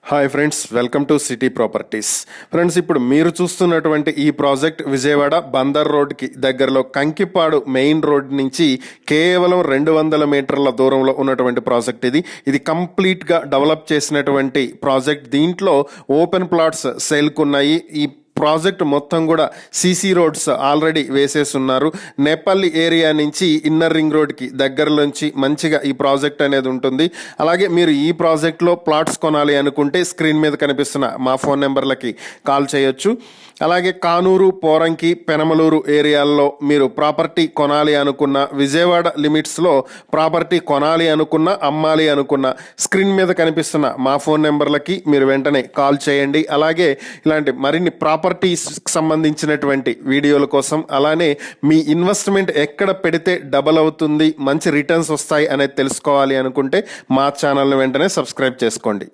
Hi friends, welcome to city properties. Friends, ఇప్పుడు మీరు చూస్తున్నటువంటి ఈ ప్రాజెక్ట్ విజయవాడ బందర్ రోడ్కి దగ్గరలో కంకిపాడు మెయిన్ రోడ్ నుంచి కేవలం 200 మీటర్ల దూరంలో ఉన్నటువంటి ప్రాజెక్ట్ ఇది కంప్లీట్గా డెవలప్ చేసినటువంటి ప్రాజెక్ట్. దీంట్లో ఓపెన్ ప్లాట్స్ సేల్కున్నాయి. ఈ ప్రాజెక్ట్ మొత్తం కూడా సీసీ రోడ్స్ ఆల్రెడీ వేసేస్తున్నారు. నేపల్లి ఏరియా నుంచి ఇన్నర్ రింగ్ రోడ్కి దగ్గరలోంచి మంచిగా ఈ ప్రాజెక్ట్ అనేది ఉంటుంది. అలాగే మీరు ఈ ప్రాజెక్ట్లో ప్లాట్స్ కొనాలి అనుకుంటే స్క్రీన్ మీద కనిపిస్తున్న మా ఫోన్ నెంబర్లకి కాల్ చేయొచ్చు. అలాగే కానూరు, పోరంకి, పెనమలూరు ఏరియాల్లో మీరు ప్రాపర్టీ కొనాలి అనుకున్న, విజయవాడ లిమిట్స్లో ప్రాపర్టీ కొనాలి అనుకున్న, అమ్మాలి అనుకున్న స్క్రీన్ మీద కనిపిస్తున్న మా ఫోన్ నెంబర్లకి మీరు వెంటనే కాల్ చేయండి. అలాగే ఇలాంటి మరిన్ని ప్రాపర్టీస్ సంబంధించినటువంటి వీడియోల కోసం, అలానే మీ ఇన్వెస్ట్మెంట్ ఎక్కడ పెడితే డబల్ అవుతుంది, మంచి రిటర్న్స్ వస్తాయి అనేది తెలుసుకోవాలి అనుకుంటే మా ఛానల్ని వెంటనే సబ్స్క్రైబ్ చేసుకోండి.